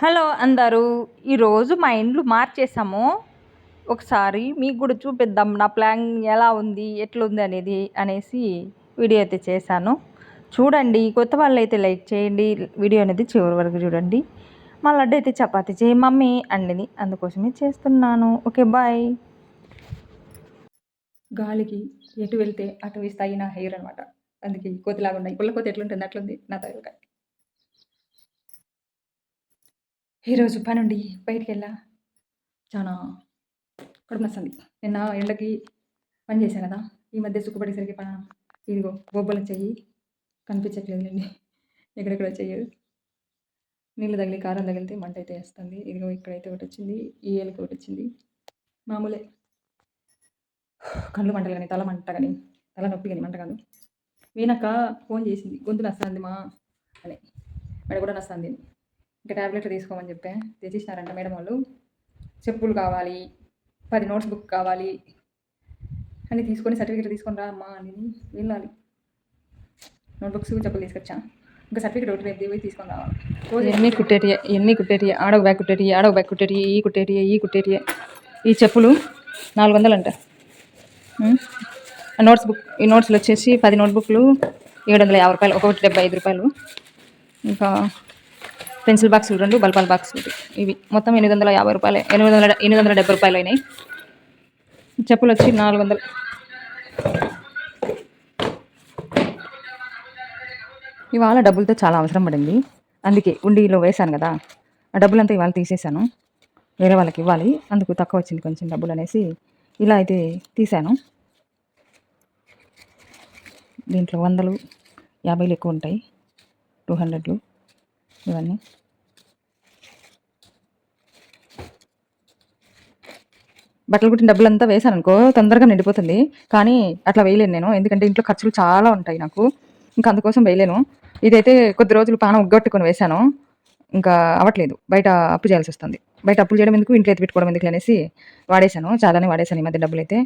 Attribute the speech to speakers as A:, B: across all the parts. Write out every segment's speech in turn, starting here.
A: Hello అందరూ! ఈరోజు మా ఇండ్లు మార్చేసాము. ఒకసారి మీకు కూడా చూపిద్దాం నా ప్లాన్ ఎలా ఉంది, ఎట్లుంది అనేసి వీడియో అయితే చేశాను. చూడండి. కొత్త వాళ్ళైతే లైక్ చేయండి. వీడియో అనేది చివరి వరకు చూడండి. మా లడ్డు అయితే చపాతీ చేయి మమ్మీ అండిని. అందుకోసమే చేస్తున్నాను. Okay bye. గాలికి ఎటు వెళ్తే అటు వేస్తాయి నా హెయిర్ అనమాట. అందుకే కోతిలాగా ఉన్నాయి. పుల్ల కోతి ఎట్లుంటుంది అట్లుంది నా తలకాయ. ఈరోజు పనుండి బయటికెళ్ళా. చాలా కడుపు నొస్తుంది. నిన్న ఎండకి పని చేశాను కదా! ఈ మధ్య సుఖపడేసరికి ఇదిగో బొబ్బలొచ్చాయి. కనిపించట్లేదులెండి. ఎక్కడెక్కడ చెయ్యదు. నీళ్ళు తగిలి కారం తగిలితే మంటైతే ఏస్తుంది. ఇదిగో ఇక్కడైతే ఒకటొచ్చింది. ఈ ఏలుకి ఒకటొచ్చింది. మామూలే. కళ్ళు మంటలు గాని, తల మంట గాని, తల నొప్పి గాని మంట కాదు. వీణక్క ఫోన్ చేసింది. గొంతు నస్తాంది మా అని. మెడ కూడా నస్తాంది. ఇంకా టాబ్లెట్లు తీసుకోమని చెప్పా. తెచ్చిచ్చినారంట మేడం వాళ్ళు. చెప్పులు కావాలి, 10 నోట్స్ బుక్ కావాలి అని తీసుకొని సర్టిఫికేట్ తీసుకొని రా అమ్మా అని వెళ్ళాలి. నోట్బుక్స్ చెప్పులు తీసుకొచ్చా. ఇంకా సర్టిఫికేట్ ఒకటి రేపు పోయి తీసుకొని రావాలి. ఎన్ని కుట్టేటియే ఆడొక బ్యాగ్ కుట్టేటియే, ఆడొక బ్యాగ్ కుట్టేటియే, ఈ కుట్టేటియే. ఈ చెప్పులు 400 అంట. ఈ నోట్స్లు వచ్చేసి 10 నోట్బుక్లు 750 రూపాయలు, ఒక్కొక్కటి 75 రూపాయలు. ఇంకా పెన్సిల్ బాక్సులు 2, బల్పాల బాక్స్ ఒకటి. ఇవి మొత్తం 850 రూపాయలు, 870 రూపాయలు అయినాయి. చెప్పులు వచ్చి 400. ఇవాళ డబ్బులతో చాలా అవసరం పడింది. అందుకే ఉండిలో వేశాను కదా, ఆ డబ్బులంతా ఇవాళ తీసేశాను. వేరే వాళ్ళకి ఇవ్వాలి, అందుకు తక్కువ వచ్చింది కొంచెం డబ్బులు అనేసి ఇలా అయితే తీశాను. దీంట్లో 100లు 50లు ఎక్కువ ఉంటాయి, 200లు ఇవన్నీ. బట్టలు కుట్టిన డబ్బులంతా వేసాను అనుకో తొందరగా నిండిపోతుంది. కానీ అట్లా వేయలేను నేను, ఎందుకంటే ఇంట్లో ఖర్చులు చాలా ఉంటాయి నాకు. ఇంకా అందుకోసం వేయలేను. ఇదైతే కొద్ది రోజులు పానం ఉగ్గొట్టుకొని వేశాను, ఇంకా అవ్వట్లేదు. బయట అప్పు చేయాల్సి వస్తుంది. బయట అప్పులు చేయడం ఎందుకు, ఇంట్లో అయితే పెట్టుకోవడం ఎందుకు అనేసి వాడేశాను. చాలానే వాడేశాను ఈ మధ్య డబ్బులు అయితే.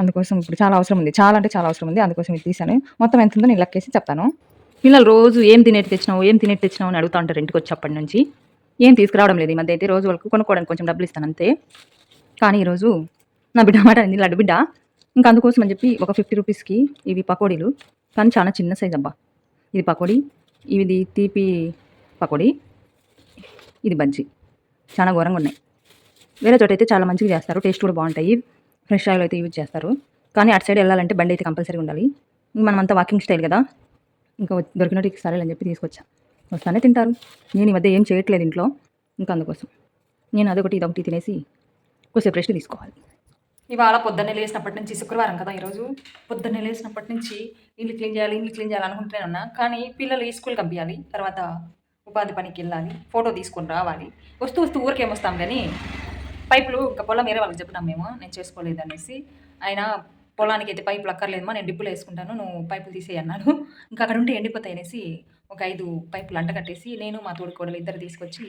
A: అందుకోసం ఇప్పుడు చాలా అవసరం ఉంది, చాలా అంటే చాలా అవసరం ఉంది. అందుకోసం ఇది తీశాను. మొత్తం ఎంత ఉందో నేను లెక్కేసి చెప్తాను. పిల్లలు రోజు ఏం తినేటి తెచ్చినావు అని అడుగుతూ ఉంటారు ఇంటికి వచ్చేప్పటి నుంచి. ఏం తీసుకురావడం లేదు ఈ మధ్య అయితే. రోజు వాళ్ళకు కొనుక్కోవడానికి కొంచెం డబ్బులు ఇస్తాను అంతే. కానీ ఈరోజు నా బిడ్డ మాట అయింది, లడ్డు బిడ్డ. ఇంకా అందుకోసం అని చెప్పి ఒక 50 రూపీస్కి ఇవి పకోడీలు, కానీ చాలా చిన్న సైజ్ అబ్బా. ఇది పకోడీ, ఇది తీపి పకోడీ, ఇది బజ్జీ. చాలా ఘోరంగా ఉన్నాయి. వేరే చోట అయితే చాలా మంచిగా చేస్తారు, టేస్ట్ కూడా బాగుంటాయి. ఫ్రెష్ ఆయిల్ అయితే యూజ్ చేస్తారు. కానీ అటు సైడ్ వెళ్ళాలంటే బండి అయితే కంపల్సరీ ఉండాలి. మనమంతా వాకింగ్ స్టైల్ కదా, ఇంకా దొరికినట్టు సరేలే అని చెప్పి తీసుకొచ్చా. వస్తానే తింటారు. నేను ఈ మధ్య ఏం చేయట్లేదు ఇంట్లో, ఇంకా అందుకోసం నేను అదొకటి ఇదొకటి తినేసి కొద్దిసేపు రెస్ట్ తీసుకోవాలి. ఇవాళ పొద్దున్నే లేసినప్పటి నుంచి, శుక్రవారం కదా ఈరోజు, పొద్దున్నే లేసినప్పటి నుంచి ఇల్లు క్లీన్ చేయాలి అనుకుంటూనే ఉన్నా. కానీ పిల్లలు ఈ స్కూల్కి పంపించాలి, తర్వాత ఉపాధి పనికి వెళ్ళాలి, ఫోటో తీసుకొని రావాలి. వస్తూ ఊరికేమొస్తాం కానీ పైపులు ఇంకా పొలం వేరే వాళ్ళకి చెప్పినాం మేము, నేను చేసుకోలేదు అనేసి. ఆయన పొలానికి అయితే పైపులు అక్కర్లేదమ్మా, నేను డిప్పులు వేసుకుంటాను, నువ్వు పైపులు తీసేయి అన్నాడు. ఇంకా అక్కడ ఉంటే ఎండిపోతాయి అనేసి ఒక 5 పైపులు అంటకట్టేసి నేను మా తోడుకోడలు ఇద్దరు తీసుకొచ్చి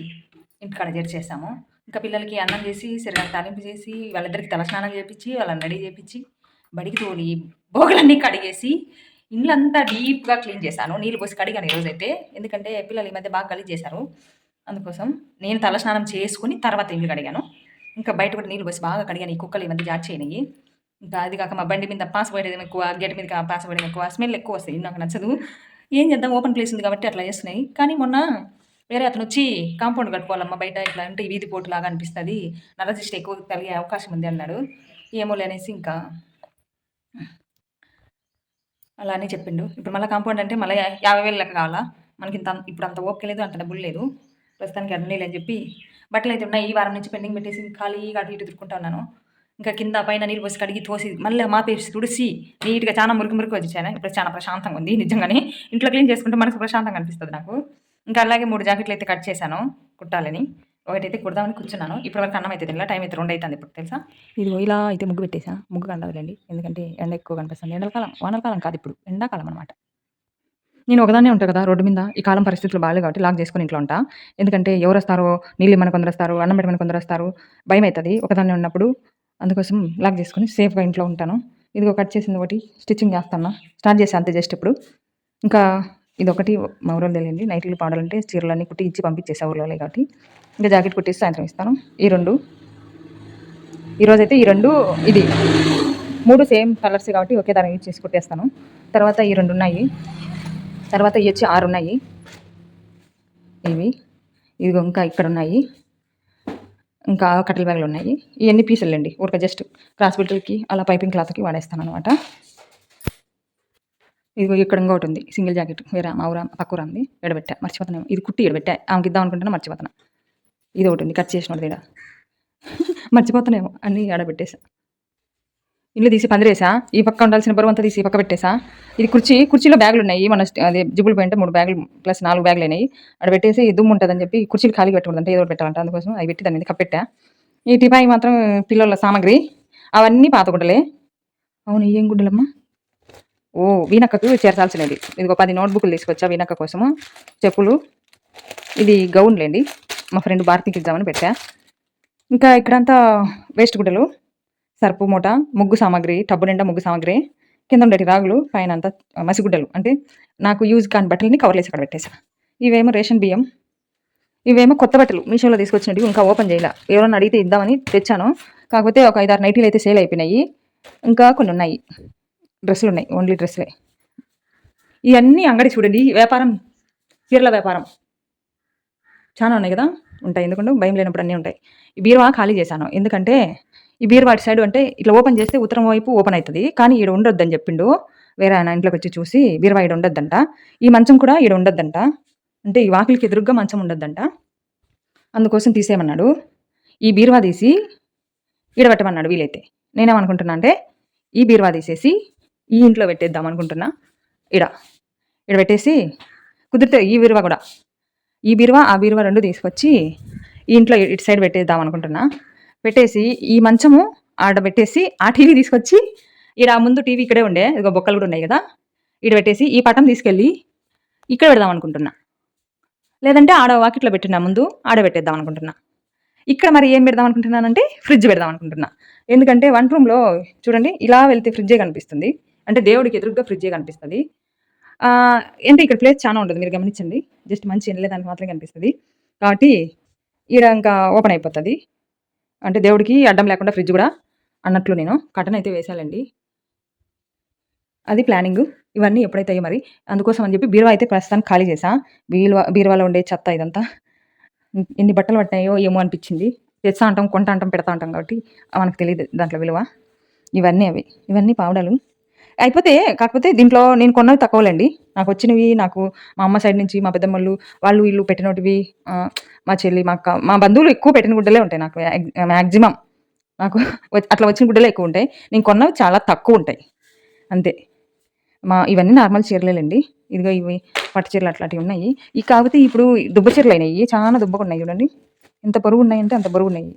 A: ఇంటికాడ చేసాము. ఇంకా పిల్లలకి అన్నం చేసి సరిగ్గా తాలింపు చేసి వాళ్ళిద్దరికి తలస్నానం చేపించి వాళ్ళని రెడీ చేపించి బడికి తోలి బోగలన్నీ కడిగేసి ఇల్లంతా డీప్గా క్లీన్ చేశాను. నీళ్ళు పోసి కడిగాను ఈరోజైతే, ఎందుకంటే పిల్లలు ఈ మధ్య బాగా గలీజ్ చేశారు. అందుకోసం నేను తలస్నానం చేసుకుని తర్వాత ఇల్లు కడిగాను. ఇంకా బయట కూడా నీళ్ళు పోసి బాగా కడిగాను. ఈ కుక్కలు ఈ మధ్య జాడ్ చేయనివి. ఇంకా అది కాక మా బండి మీద పాస్ పోయడం ఎక్కువ, గేట్ మీద పాస్ పోయడం ఎక్కువ, స్మెల్ ఎక్కువ వస్తాయి, నాకు నచ్చదు. ఏం చేద్దాం, ఓపెన్ ప్లేస్ ఉంది కాబట్టి అట్లా చేస్తున్నాయి. కానీ మొన్న వేరే అతను వచ్చి కాంపౌండ్ కట్టుకోవాలమ్మా బయట, ఇట్లా అంటే వీధి పోటు లాగా అనిపిస్తుంది, నరదిష్టి ఎక్కువ కలిగే అవకాశం ఉంది అన్నాడు. ఏమోలే అనేసి ఇంకా అలా అని చెప్పిండు. ఇప్పుడు మళ్ళీ కాంపౌండ్ అంటే మళ్ళీ 50,000 లెక్క కావాలా మనకి. ఇప్పుడు అంత ఓపిక లేదు, అంత డబ్బులు లేదు ప్రస్తుతానికి. అన్నీ అని చెప్పి బట్టలు అయితే ఉన్నాయి, ఈ వారం నుంచి పెండింగ్ పెట్టేసి ఖాళీగా అటు ఇటు తిరుక్కుంటా ఉన్నాను. ఇంకా కింద పైన నీళ్ళు పోసి కడిగి తోసి మళ్ళీ మాపేసి తుడిసి నీట్గా చాలా మురికి వచ్చాను. ఇప్పుడు చాలా ప్రశాంతంగా ఉంది నిజంగానే. ఇంట్లో క్లీన్ చేసుకుంటే మనకు ప్రశాంతంగా అనిపిస్తుంది నాకు. ఇంకా అలాగే 3 జాకెట్లు అయితే కట్ చేశాను కుట్టాలని. ఒకటైతే కుడదామని కూర్చున్నాను. ఇప్పటి వరకు అన్నం అయితే తినలా, టైం అయితే 2 అవుతుంది ఇప్పుడు తెలుసా. ఇది ఇలా అయితే ముగ్గు పెట్టేసా. ముగ్గు కండదులేండి, ఎందుకంటే ఎండ ఎక్కువ కనిపిస్తుంది. ఎండాకాలం, వానకాలం కాదు, ఇప్పుడు ఎండాకాలం అనమాట. నేను ఒకదాన్నే ఉంటాను కదా రోడ్డు మీద. ఈ కాలం పరిస్థితులు బాగాలేదు కాబట్టి లాక్ చేసుకుని ఇంట్లో ఉంటా. ఎందుకంటే ఎవరు వస్తారో, నీళ్ళు ఇమ్మని కొందరు వస్తారు, అన్నం పెట్టమని కొందరు వస్తారు, భయం అవుతుంది ఒకదాన్నే ఉన్నప్పుడు. అందుకోసం లాక్ చేసుకుని సేఫ్గా ఇంట్లో ఉంటాను. ఇదిగో కట్ చేసింది ఒకటి స్టిచ్చింగ్ చేస్తాను, స్టార్ట్ చేశాను అంతే జస్ట్ ఇప్పుడు. ఇంకా ఇదొకటి మా ఊళ్ళో తెలియండి, నైటీలు పాడాలంటే చీరలన్నీ కుట్టి ఇచ్చి పంపించేసా ఊళ్ళో కాబట్టి. ఇంకా జాకెట్ కుట్టేసి సాయంత్రం ఇస్తాను. ఈ 2 ఈరోజైతే ఈ 2 ఇది 3 సేమ్ కలర్స్ కాబట్టి ఒకే దాన్ని యూజ్ చేసి కుట్టేస్తాను. తర్వాత ఈ 2 ఉన్నాయి. తర్వాత ఇవి వచ్చి 6 ఉన్నాయి. ఇవి ఇదిగో ఇంకా ఇక్కడ ఉన్నాయి. ఇంకా కట్టెల బ్యాగులు ఉన్నాయి. ఇవన్నీ పీసులండి. ఊరిక జస్ట్ క్రాస్ బిల్ట్కి అలా పైపింగ్ క్లాత్కి వాడేస్తాను అనమాట. ఇదిగో ఇక్కడ ఇంకోటి ఉంది సింగిల్ జాకెట్ వేరే మా ఊర పక్కూర ఉంది. ఎడబెట్టా మర్చిపోతాను. ఇది కుట్టి ఎడబెట్టా ఆమెకి ఇద్దాం అనుకుంటున్నా మర్చిపోతాను. ఇది ఒకటి ఉంది కట్ చేసినది ఇక్కడ మర్చిపోతానేమో అన్నీ ఆడబెట్టేసా. ఇల్లు తీసి పందిరేసా. ఈ పక్క ఉండాల్సిన బరువు అంతా తీసి ఈ పక్క పెట్టేసా. ఇది కుర్చీలో బ్యాగులు ఉన్నాయి. మన అదే జిబులు పోయింటే 3 బ్యాగులు ప్లస్ 4 బ్యాగులు అయినాయి. అక్కడ పెట్టేసి దుమ్ము ఉంటుందని చెప్పి కుర్చీలు ఖాళీ పెట్టకూడదంటే ఏదో పెట్టాలంట. అందుకోసం అవి పెట్టి దాని మీద కప్పెట్టా. ఈ టిపాయి మాత్రం పిల్లల సామాగ్రి అవన్నీ పాత గుడ్డలే. అవును ఏం గుడ్డలమ్మా? ఓ వీనక్కకు చేర్చాల్సినది. ఇదిగో 10 నోట్బుక్లు తీసుకొచ్చా వీనక్క కోసము. చెప్పులు, ఇది గౌన్లేండి మా ఫ్రెండ్ భారతికి ఇద్దామని పెట్టా. ఇంకా ఇక్కడంతా వేస్ట్ గుడ్డలు, సర్పు మూట, ముగ్గు సామాగ్రి, టబ్బు నిండా ముగ్గు సామాగ్రి, కింద ఉండేటి రాగులు, పైన అంతా మసిగుడ్డలు అంటే నాకు యూజ్ కాని బట్టలని కవర్లేసి అక్కడ పెట్టేసా. ఇవేమో రేషన్ బియ్యం, ఇవేమో కొత్త బట్టలు మీషోలో తీసుకొచ్చినవి ఇంకా ఓపెన్ చేయాల. ఎవరైనా అడిగితే ఇద్దామని తెచ్చాను. కాకపోతే ఒక 5-6 నైటీలు అయితే సేల్ అయిపోయినాయి. ఇంకా కొన్ని ఉన్నాయి. డ్రెస్సులు ఉన్నాయి, ఓన్లీ డ్రెస్సులే. ఇవన్నీ అంగడి చూడండి వ్యాపారం, చీరల వ్యాపారం చాలా ఉన్నాయి కదా. ఉంటాయి ఎందుకంటే భయం లేనప్పుడు అన్నీ ఉంటాయి. ఈ బీరువా ఖాళీ చేశాను. ఎందుకంటే ఈ బీరువా అటు సైడ్ అంటే ఇట్లా ఓపెన్ చేస్తే ఉత్తరం వైపు ఓపెన్ అవుతుంది. కానీ ఈడ ఉండొద్దని చెప్పిండు వేరే ఆయన. ఇంట్లోకి వచ్చి చూసి బీరువా ఈడ ఉండొద్దంట. ఈ మంచం కూడా ఈడ ఉండొద్దంట. అంటే ఈ వాకిలికి ఎదురుగ్గా మంచం ఉండొద్దంట. అందుకోసం తీసేయమన్నాడు. ఈ బీరువా తీసి ఈడ పెట్టమన్నాడు వీలైతే. నేనేమనుకుంటున్నా అంటే ఈ బీరువా తీసేసి ఈ ఇంట్లో పెట్టేద్దాం అనుకుంటున్నా. ఈడ పెట్టేసి కుదిరితే ఈ బీరువా కూడా, ఈ బీరువా ఆ బీరువా 2 తీసుకొచ్చి ఈ ఇంట్లో ఇటు సైడ్ పెట్టేద్దాం అనుకుంటున్నా. పెట్టేసి ఈ మంచము ఆడ పెట్టేసి ఆ టీవీ తీసుకొచ్చి ఈడ ముందు టీవీ ఇక్కడే ఉండే ఇదిగో బొక్కలు కూడా ఉన్నాయి కదా, ఈడ పెట్టేసి ఈ పటం తీసుకెళ్ళి ఇక్కడ పెడదాం అనుకుంటున్నా. లేదంటే ఆడ వాకిట్లో పెట్టినా ముందు ఆడ పెట్టేద్దాం అనుకుంటున్నా. ఇక్కడ మరి ఏం పెడదాం అనుకుంటున్నానంటే ఫ్రిడ్జ్ పెడదాం అనుకుంటున్నా. ఎందుకంటే వన్ రూమ్లో చూడండి ఇలా వెళ్తే ఫ్రిడ్జే కనిపిస్తుంది. అంటే దేవుడికి ఎదురుగ్గా ఫ్రిడ్జే కనిపిస్తుంది. అంటే ఇక్కడ ప్లేస్ చాలా ఉంటుంది, మీరు గమనించండి. జస్ట్ మంచి వెళ్ళేదానికి మాత్రమే కనిపిస్తుంది. కాబట్టి ఈడ ఇంకా ఓపెన్ అయిపోతుంది. అంటే దేవుడికి అడ్డం లేకుండా ఫ్రిడ్జ్ కూడా అన్నట్లు నేను కటన్ అయితే వేసాలండి. అది ప్లానింగ్. ఇవన్నీ ఎప్పుడైతే మరి అందుకోసం అని చెప్పి బీరువా అయితే ప్రస్తుతానికి ఖాళీ చేసా. బీరువాలో ఉండే చెత్త ఇదంతా ఎన్ని బట్టలు పట్టినాయో ఏమో అనిపించింది. తెచ్చా అంటాం, కొంటా అంటాం, పెడతా ఉంటాం కాబట్టి మనకు తెలియదు దాంట్లో విలువ. ఇవన్నీ పావడాలు అయిపోతే. కాకపోతే దీంట్లో నేను కొన్నవి తక్కువలేండి. నాకు వచ్చినవి నాకు మా అమ్మ సైడ్ నుంచి మా పెద్దమ్మళ్ళు వాళ్ళు వీళ్ళు పెట్టినటివి, మా చెల్లి మా అక్క మా బంధువులు ఎక్కువ పెట్టిన గుడ్డలే ఉంటాయి. నాకు మ్యాక్సిమం నాకు అట్లా వచ్చిన గుడ్డలే ఎక్కువ ఉంటాయి. నేను కొన్నవి చాలా తక్కువ ఉంటాయి అంతే. ఇవన్నీ నార్మల్ చీరలేండి. ఇదిగో ఇవి పట్టు చీరలు అట్లాంటివి ఉన్నాయి. ఈ కాకపోతే ఇప్పుడు దుబ్బ చీరలు అయినాయి, చాలా దుబ్బగా ఉన్నాయి చూడండి. ఎంత బరువు ఉన్నాయంటే అంత బరువు ఉన్నాయి.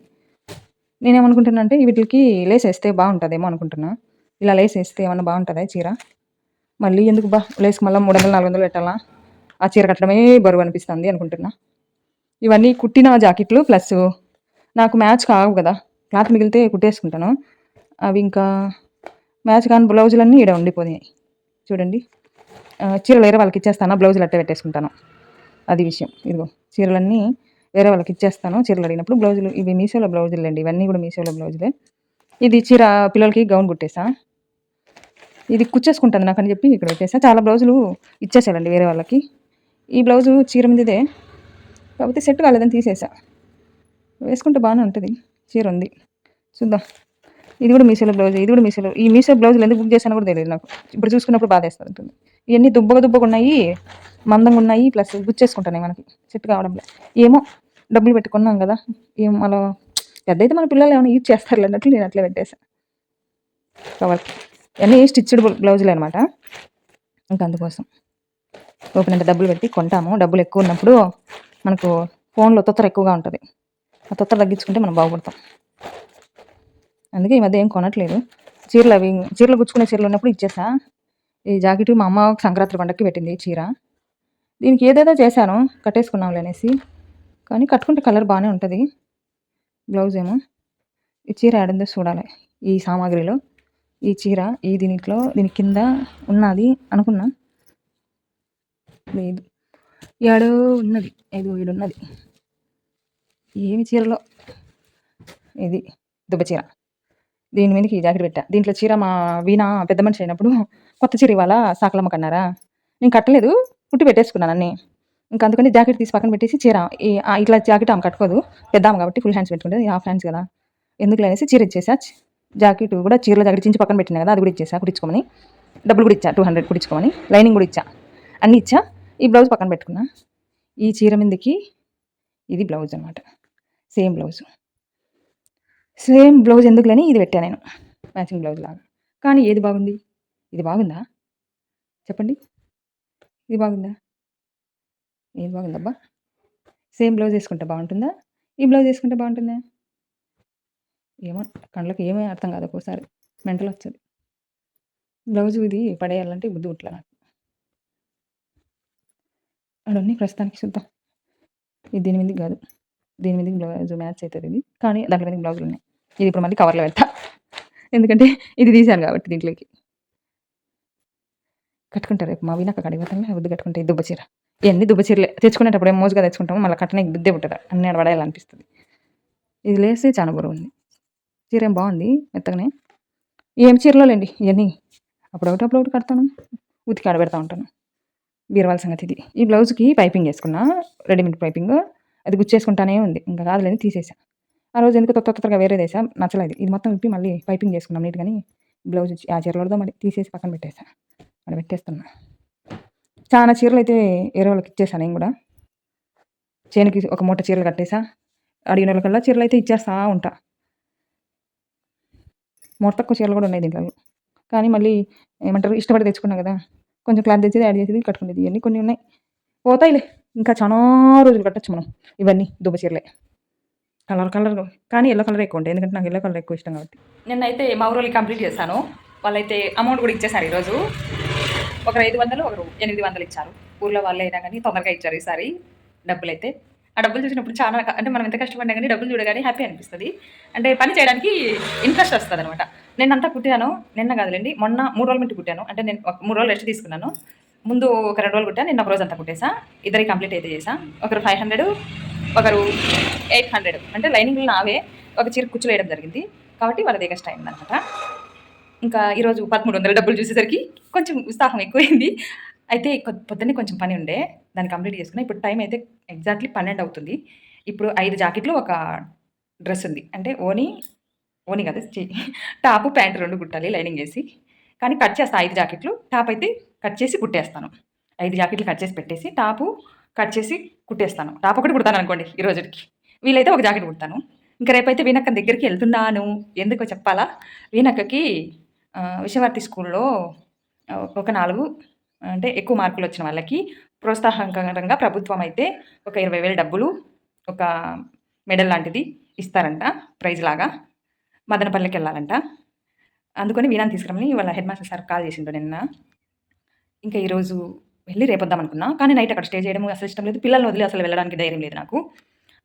A: నేనేమనుకుంటున్నా అంటే వీటికి లేస్ వేస్తే బాగుంటుందేమో అనుకుంటున్నా. ఇలా లేస్ వేస్తే ఏమన్నా బాగుంటుందా చీర? మళ్ళీ ఎందుకు లేస్కి మళ్ళీ 300-400 పెట్టాలా? ఆ చీర కట్టడమే బరువు అనిపిస్తుంది అనుకుంటున్నా. ఇవన్నీ కుట్టిన జాకెట్లు ప్లస్ నాకు మ్యాచ్ కావు కదా, క్లాత్ మిగిలితే కుట్టేసుకుంటాను. అవి ఇంకా మ్యాచ్ కాని బ్లౌజులన్నీ ఈడ ఉండిపోయాయి చూడండి. చీరలు వేరే వాళ్ళకి ఇచ్చేస్తాను, బ్లౌజులు అట్టే పెట్టేసుకుంటాను. అది విషయం. ఇదిగో చీరలన్నీ వేరే వాళ్ళకి ఇచ్చేస్తాను. చీరలు అడిగినప్పుడు బ్లౌజులు ఇవి మీషోలో బ్లౌజులు అండి. ఇవన్నీ కూడా మీషోలో బ్లౌజులే. ఇది చీర పిల్లలకి గౌన్ కుట్టేసా. ఇది కుచ్చేసుకుంటుంది నాకు అని చెప్పి ఇక్కడ పెట్టేసా. చాలా బ్లౌజులు ఇచ్చేసానండి వేరే వాళ్ళకి. ఈ బ్లౌజు చీర మీదే కాకపోతే సెట్ కాలేదని తీసేసా. వేసుకుంటే బాగానే ఉంటుంది. చీర ఉంది చూద్దాం. ఇది కూడా మీషోలో బ్లౌజ్, ఇది కూడా మీషోలో. ఈ మీషో బ్లౌజులు ఎందుకు బుక్ చేశానో కూడా తెలియదు నాకు. ఇప్పుడు చూసుకున్నప్పుడు బాధ వేస్తూ ఉంటుంది. ఇవన్నీ దుబ్బగా ఉన్నాయి, మందంగా ఉన్నాయి, ప్లస్ గుచ్చేసుకుంటున్నాయి. మనకి సెట్ కావడంలో ఏమో డబ్బులు పెట్టుకున్నాం కదా, ఏం అలా పెద్దయితే మన పిల్లలు ఏమైనా యూజ్ చేస్తారు అన్నట్లు నేను అట్లా పెట్టేసాను కవర్. ఇవన్నీ స్టిచ్డ్ బ్లౌజులు అనమాట. ఇంకా అందుకోసం ఓపెన్ అంటే డబ్బులు పెట్టి కొంటాము. డబ్బులు ఎక్కువ ఉన్నప్పుడు మనకు ఫోన్లో తొత్తర ఎక్కువగా ఉంటుంది. ఆ తొత్తర తగ్గించుకుంటే మనం బాగుపడతాం. అందుకే ఈ మధ్య ఏం కొనట్లేదు. చీరలు గుచ్చుకునే చీరలు ఉన్నప్పుడు ఇచ్చేసా. ఈ జాకెట్ మా అమ్మ సంక్రాంతి పండగకి పెట్టింది చీర. దీనికి ఏదేదో చేశాను, కట్టేసుకున్నాంలే అనేసి. కానీ కట్టుకుంటే కలర్ బాగానే ఉంటుంది. బ్లౌజ్ ఏమో ఈ చీర ఆడిందో చూడాలి. ఈ సామాగ్రిలో ఈ చీర దీని కింద ఉన్నది అనుకున్నా. లేదు, ఏడో ఉన్నది, ఏదో ఈడున్నది. ఏమి చీరలో ఇది దుబ్బ చీర. దీని మీదకి ఈ జాకెట్ పెట్టా. దీంట్లో చీర మా వీణ పెద్ద మనిషి అయినప్పుడు కొత్త చీర ఇవాళ సాకలమ్మకన్నారా, నేను కట్టలేదు. కుట్టి పెట్టేసుకున్నాను అన్నీ. ఇంక అందుకని జాకెట్ తీసి పక్కన పెట్టేసి చీర ఇట్లా జాకెట్ ఆమె కట్టుకోదు. పెద్దామె కాబట్టి ఫుల్ హ్యాండ్స్ పెట్టుకుంటది. హాఫ్ హ్యాండ్స్ కదా! ఎందుకులే అనేసి చీర ఇచ్చేసా. జాకెట్ కూడా చీరలో జాకెట్ చించి పక్కన పెట్టినా కదా! అది కూడా ఇచ్చేసా కుట్టించుకోమని. డబ్బులు కూడా ఇచ్చా 200 కుట్టించుకోమని. లైనింగ్ కూడా ఇచ్చా. అన్నీ ఇచ్చా. ఈ బ్లౌజ్ పక్కన పెట్టుకున్నా. ఈ చీర మీదకి ఇది బ్లౌజ్ అనమాట. Same blouse. సేమ్ బ్లౌజ్ ఎందుకులని ఇది పెట్టా నేను. మ్యాచింగ్ బ్లౌజ్ లాగా. కానీ ఏది బాగుంది? ఇది బాగుందా? చెప్పండి. ఇది బాగుందా? ఏది బాగుందబ్బా? సేమ్ బ్లౌజ్ వేసుకుంటే బాగుంటుందా? ఈ బ్లౌజ్ వేసుకుంటే బాగుంటుందా? ఏమో కళ్ళకి ఏమీ అర్థం కాదు ఒక్కోసారి. మెంటల్ వచ్చేది. బ్లౌజు ఇది పడేయాలంటే బుద్ధి పుట్టలే నాకు. అవన్నీ ప్రస్తుతానికి చూద్దాం. ఇది దీని మీదకి కాదు. దీని మీదకి బ్లౌజ్ మ్యాచ్ అవుతుంది ఇది. కానీ దాంట్లో మీదకి బ్లౌజులు ఉన్నాయి. ఇది ఇప్పుడు మళ్ళీ కవర్లో పెడతా. ఎందుకంటే ఇది తీశాను కాబట్టి దీంట్లోకి. కట్టుకుంటా రేపు మా వీణక్క కాడికి పోతాను. బుద్ధి కట్టుకుంటే ఈ దుబ్బ చీర. ఇవన్నీ దుబ్బ చీరలే. తెచ్చుకునేటప్పుడు ఏమో మోజుగా తెచ్చుకుంటాము. మళ్ళీ కట్టడానికి బుద్ధే పుట్టదు. అన్నీ ఆడ పడేయాలనిపిస్తుంది. ఇది లేస్తే చాలా బరువు ఉంది. చీర ఏం బాగుంది మెత్తగానే. ఏం చీరలో లేండి ఇవన్నీ. అప్పుడొకటి కడతాను. ఉతికి ఆడబెడతా ఉంటాను. బీరవాల సంగతి ఇది. ఈ బ్లౌజ్కి పైపింగ్ వేసుకున్నా. Readymade piping. అది గుచ్చేసుకుంటానే ఉంది. ఇంకా కాదులేని తీసేసా. ఆ రోజు ఎందుకు తొందరగా వేరేది వేసా. నచ్చలేదు. ఇది మొత్తం విప్పి మళ్ళీ పైపింగ్ చేసుకున్నాం నీట్‌గాని. బ్లౌజ్ ఆ చీరలోదో మరి తీసేసి పక్కన పెట్టేసా. ఆడ పెట్టేస్తున్నా. చాలా చీరలైతే వేరే వాళ్ళకి ఇచ్చేసా నేను కూడా. చేనుకి ఒక మూట చీరలు కట్టేసా. అడిగినోళ్ళకల్లా చీరలైతే ఇచ్చేస్తా ఉంటా. మూట తక్కువ చీరలు కూడా ఉన్నాయి దీంట్లో. కానీ మళ్ళీ ఏమంటారు ఇష్టపడి తెచ్చుకున్నా కదా! కొంచెం క్లాత్ తెచ్చేది యాడ్ చేసేది కట్టుకునేది. ఇవన్నీ కొన్ని ఉన్నాయి. పోతాయిలే. ఇంకా చానా రోజులు కట్టొచ్చు మనం. ఇవన్నీ దుబ్బ చీరలే. కలర్ కానీ యెల్లో కలర్ ఎక్కువ ఉంటాయి. ఎందుకంటే నాకు యెల్లో కలర్ ఎక్కువ ఇష్టం కాబట్టి. నిన్నైతే మా ఊరోళ్ళకి కంప్లీట్ చేశాను. వాళ్ళైతే అమౌంట్ కూడా ఇచ్చేసారు ఈరోజు. ఒకరు 500, ఒకరు 800 ఇచ్చారు. ఊర్లో వాళ్ళే అయినా కానీ తొందరగా ఇచ్చారు ఈసారి డబ్బులైతే. ఆ డబ్బులు చూసినప్పుడు చాలా అంటే మనం ఎంత కష్టపడినా కానీ డబ్బులు చూడగానే హ్యాపీ అనిపిస్తుంది. అంటే పని చేయడానికి ఇంట్రెస్ట్ వస్తుందనమాట. నిన్నంతా కుట్టాను. నిన్న కాదులేండి మొన్న 3 రోజుల మట్టి కుట్టాను. అంటే నేను 3 రోజులు రెస్ట్ తీసుకున్నాను. ముందు ఒక 2 రోజులు కుట్టాను. నిన్న ఒక రోజంతా కుట్టేసా. ఇద్దరికి కంప్లీట్ అయితే చేసా. ఒకరు 500, ఒకరు 800. అంటే లైనింగ్లు నావే. ఒక చీర కుచ్చులు వేయడం జరిగింది కాబట్టి వాళ్ళది ఎగస్ట్రా అయిందనమాట. ఇంకా ఈరోజు 1300 డబ్బులు చూసేసరికి కొంచెం ఉత్సాహం ఎక్కువైంది. అయితే పొద్దున్నే కొంచెం పని ఉండే. దాన్ని కంప్లీట్ చేసుకున్నా. ఇప్పుడు టైం అయితే ఎగ్జాక్ట్లీ 12 అవుతుంది. ఇప్పుడు 5 జాకెట్లు, ఒక డ్రెస్ ఉంది. అంటే ఓని కాదు టాపు, ప్యాంట్ 2 కుట్టాలి లైనింగ్ వేసి. కానీ కట్ చేస్తా 5 జాకెట్లు. టాప్ అయితే కట్ చేసి కుట్టేస్తాను. 5 జాకెట్లు కట్ చేసి పెట్టేసి టాపు కట్ చేసి కుట్టేస్తాను. టాప్ ఒకటి కుడతాను అనుకోండి ఈ రోజుకి. వీలైతే ఒక జాకెట్ కుడతాను. ఇంకా రేపైతే వీణక్క దగ్గరికి వెళ్తున్నాను. ఎందుకో చెప్పాలా? వీణక్కకి విషయవర్తి స్కూల్లో ఒక 4 అంటే ఎక్కువ మార్కులు వచ్చిన వాళ్ళకి ప్రోత్సాహకరంగా ప్రభుత్వం అయితే ఒక 20,000 డబ్బులు, ఒక మెడల్ లాంటిది ఇస్తారంట ప్రైజ్ లాగా. మదనపల్లికి వెళ్ళాలంట. అందుకని వీణాన్ని తీసుకురమని వాళ్ళ హెడ్ మాస్టర్ సార్ కాల్ చేసిండు నిన్న. ఇంకా ఈరోజు వెళ్ళి రేపొద్దాం అనుకున్నా. కానీ నైట్ అక్కడ స్టే చేయడం అసలు ఇష్టం లేదు. పిల్లల్ని వదిలి అసలు వెళ్ళడానికి ధైర్యం లేదు నాకు.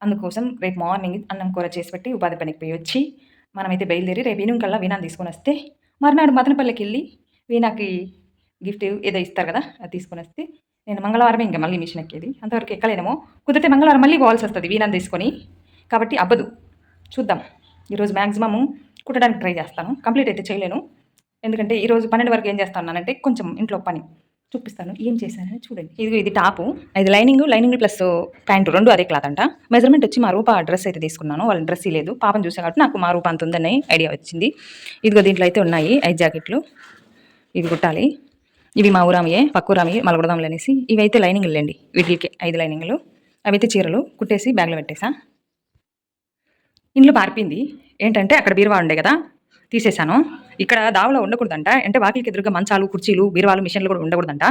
A: అందుకోసం రేపు మార్నింగ్ అన్నం కూర చేసి పెట్టి ఉపాధి పనికి పోయి వచ్చి మనమైతే బయలుదేరి రేపు ఈవినింగ్ కల్లా వీణాన్ని తీసుకొని వస్తే మర్నాడు మదనపల్లికి వెళ్ళి వీణాకి గిఫ్ట్ ఏదో ఇస్తారు కదా అది తీసుకొని వస్తే నేను మంగళవారమే ఇంకా మళ్ళీ మిషన్ ఎక్కేది. అంతవరకు ఎక్కలేనేమో. కుదిరితే మంగళవారం మళ్ళీ పోవాల్సి వస్తుంది వీణాన్ని తీసుకొని. కాబట్టి అవ్వదు. చూద్దాం. ఈరోజు మ్యాక్సిమము కుట్టడానికి ట్రై చేస్తాను. కంప్లీట్ అయితే చేయలేను. ఎందుకంటే ఈరోజు 12 వరకు ఏం చేస్తానంటే కొంచెం ఇంట్లో పని చూపిస్తాను. ఏం చేశానని చూడండి. ఇది టాపు, ఇది లైనింగ్ ప్లస్ ప్యాంటు 2 అదే క్లాత్ అంట. మెజర్మెంట్ వచ్చి మా రూపా డ్రెస్ అయితే తీసుకున్నాను. వాళ్ళ డ్రెస్ లేదు. పాపం చూసా కాబట్టి నాకు మా రూపా అంత ఉందని ఐడియా వచ్చింది. ఇదిగో దీంట్లో అయితే ఉన్నాయి 5 జాకెట్లు. ఇవి కుట్టాలి. ఇవి మా ఊరామియే, పక్క ఊరామియే మలగొడదాంలు అనేసి. ఇవైతే లైనింగ్లు లేండి. వీటికి 5 లైనింగ్లు. అవైతే చీరలు కుట్టేసి బ్యాగ్లో పెట్టేసా. ఇంట్లో పారిపోయింది. ఏంటంటే అక్కడ బీరువా ఉండే కదా తీసేశాను. ఇక్కడ దావలో ఉండకూడదంట. అంటే వాకిలికి ఎదురుగా మంచాలు, కుర్చీలు, బీరువాలు, మిషన్లు కూడా ఉండకూడదంట.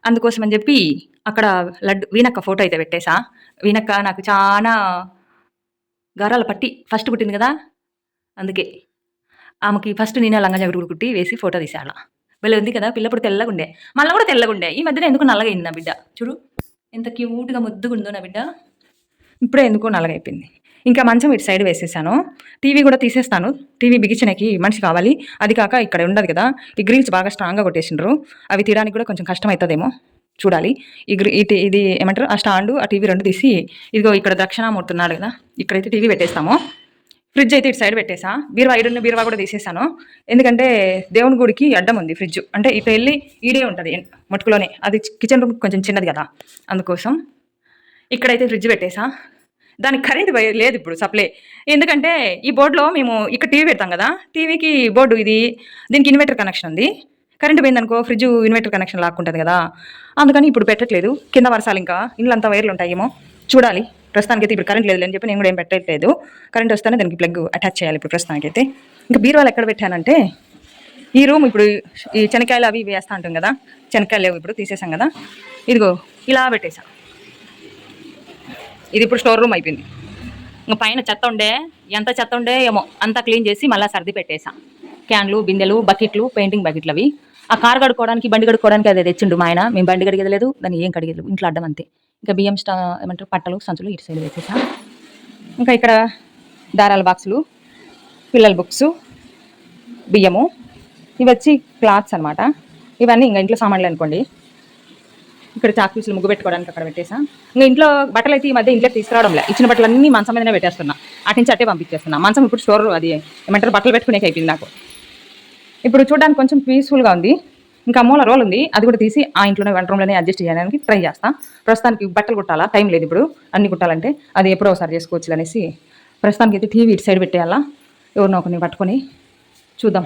A: అందుకోసం అని చెప్పి అక్కడ వీణక్క ఫోటో అయితే పెట్టేసా. వీణక్క నాకు చాలా గారాల పట్టి ఫస్ట్ పుట్టింది కదా, అందుకే ఆమెకి ఫస్ట్ నేనే లంగా జగురు కుట్టి వేసి ఫోటో తీసాను. వీళ్ళు ఉంది కదా పిల్లప్పుడు తెల్లగుండే, మళ్ళీ కూడా తెల్లగుండే. ఈ మధ్యన ఎందుకు నల్లగైంది నా బిడ్డ. చూడు ఎంత క్యూట్గా ముద్దుగా ఉందో నా బిడ్డ. ఇప్పుడే ఎందుకో నల్లగైపోయింది. ఇంకా మంచం ఇటు సైడ్ వేసేసాను. టీవీ కూడా తీసేస్తాను. టీవీ బిగించడానికి మనిషి కావాలి. అది కాక ఇక్కడ ఉండదు కదా, ఈ గ్రిల్స్ బాగా స్ట్రాంగ్గా కొట్టేసిండ్రు. అవి తీయడానికి కూడా కొంచెం కష్టం అవుతుందేమో. చూడాలి. ఇది ఏమంటారు ఆ స్టాండు, ఆ టీవీ 2 తీసి ఇదిగో ఇక్కడ దక్షిణామూర్తి ఉన్నాడు కదా! ఇక్కడైతే టీవీ పెట్టేస్తాము. ఫ్రిడ్జ్ అయితే ఇటు సైడ్ పెట్టేసా. బీరువా కూడా తీసేసాను. ఎందుకంటే దేవుని గుడికి అడ్డం ఉంది ఫ్రిడ్జ్. అంటే ఇటు వెళ్ళి ఈడే ఉంటది మటుకులోనే. అది కిచెన్ రూమ్ కొంచెం చిన్నది కదా! అందుకోసం ఇక్కడైతే ఫ్రిడ్జ్ పెట్టేసా. దానికి కరెంట్ లేదు ఇప్పుడు సప్లై. ఎందుకంటే ఈ బోర్డులో మేము ఇక్కడ టీవీ పెడతాం కదా! టీవీకి బోర్డు ఇది. దీనికి ఇన్వర్టర్ కనెక్షన్ ఉంది. కరెంట్ పోయిందనుకో ఫ్రిడ్జ్ ఇన్వర్టర్ కనెక్షన్ లాక్కుంటుంది కదా! అందుకని ఇప్పుడు పెట్టట్లేదు. కింద వరసాలు ఇంకా ఇల్లంతా వైర్లు ఉంటాయేమో చూడాలి. ప్రస్తుతానికైతే ఇప్పుడు కరెంట్ లేదు అని చెప్పి నేను కూడా ఏం పెట్టట్లేదు. కరెంట్ వస్తేనే దానికి ప్లగ్ అటాచ్ చేయాలి ఇప్పుడు ప్రస్తుతానికైతే. ఇంకా బీరువాలు ఎక్కడ పెట్టానంటే ఈ రూమ్ ఇప్పుడు ఈ శనక్కాయలు అవి ఇవి వేస్తా ఉంటాం కదా! శనక్కాయలు లేవు ఇప్పుడు తీసేసాం కదా! ఇదిగో ఇలా పెట్టేసా. ఇది ఇప్పుడు స్టోర్ రూమ్ అయిపోయింది. ఇంకా పైన చెత్త ఉండే ఏమో అంతా క్లీన్ చేసి మళ్ళీ సర్ది పెట్టేసా. క్యాన్లు, బిందెలు, బకెట్లు, పెయింటింగ్ బకెట్లు అవి. ఆ కారు కడుక్కోవడానికి, బండి కడుక్కోవడానికి అదే తెచ్చిండు మా ఆయన. మేము బండి కడిగేది దాన్ని ఏం కడిగేది ఇంట్లో అడ్డం అంతే. ఇంకా బియ్యం ఏమంటారు పట్టలు, సంచులు ఇటు సైడ్ వేసేసా. ఇంకా ఇక్కడ దారాల బాక్సులు, పిల్లల బుక్స్, బియ్యము, ఇవి వచ్చి క్లాత్స్ అనమాట. ఇవన్నీ ఇంకా ఇంట్లో సామాన్లు అనుకోండి. ఇక్కడ చాక్పీసులు ముగ్గు పెట్టుకోవడానికి అక్కడ పెట్టేసా. ఇంకా ఇంట్లో బట్టలు అయితే ఈ మధ్య ఇంట్లో తీసుకురావడంలే. ఇచ్చిన బట్టలన్నీ మంచం మీదనే పెట్టేస్తున్నా. అటు నుంచి అట్టే పంపించేస్తున్నా. మంచం ఇప్పుడు స్టోర్ అది ఏమంటారు బట్టలు పెట్టుకునే అయిపోయింది నాకు. ఇప్పుడు చూడడానికి కొంచెం పీస్ఫుల్గా ఉంది. ఇంకా మూల రోల్ ఉంది, అది కూడా తీసి ఆ ఇంట్లోనే వంట రూమ్లోనే అడ్జస్ట్ చేయడానికి ట్రై చేస్తా. ప్రస్తుతానికి బట్టలు కుట్టాలా, టైం లేదు ఇప్పుడు అన్ని కుట్టాలంటే. అది ఎప్పుడో ఒకసారి చేసుకోవచ్చు అనేసి ప్రస్తుతానికి అయితే టీవీ ఇటు సైడ్ పెట్టేయాలా. ఎవరినో ఒకరిని పట్టుకొని చూద్దాం.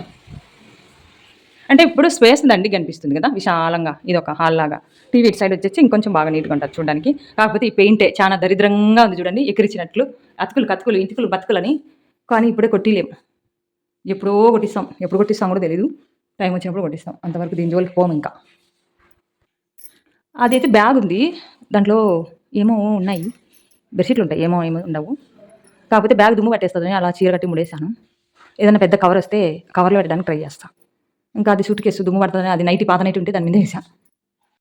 A: అంటే ఇప్పుడు స్పేస్ దండి కనిపిస్తుంది కదా విశాలంగా. ఇది ఒక హాల్ లాగా. టీవీ ఇటు సైడ్ వచ్చేసి ఇంకొంచెం బాగా నీట్గా ఉంటుంది చూడడానికి. కాకపోతే ఈ పెయింటే చాలా దరిద్రంగా ఉంది చూడండి, ఎక్కిరించినట్లు. కతుకులు ఇంటికులు బతుకులని. కానీ ఇప్పుడే కొట్టిలేము. ఎప్పుడో కొట్టిస్తాం, ఎప్పుడు కొట్టిస్తాం కూడా తెలీదు. టైం వచ్చినప్పుడు కొట్టిస్తాం. అంతవరకు దీని జోలికి పోము ఇంకా. అదైతే బ్యాగ్ ఉంది, దాంట్లో ఏమో ఉన్నాయి, బెడ్షీట్లు ఉంటాయి, ఏమో ఉండవు. కాకపోతే బ్యాగ్ దుమ్ము పట్టేస్తుందని అలా చీర కట్టి ముడేసాను. ఏదైనా పెద్ద కవర్ వస్తే కవర్లో పెట్టడానికి ట్రై చేస్తాను. ఇంకా అది సూట్ కేసు దుమ్ము పడుతుందని అది నైట్ పాత నైట్ ఉంటే దాని మీద వేసాను.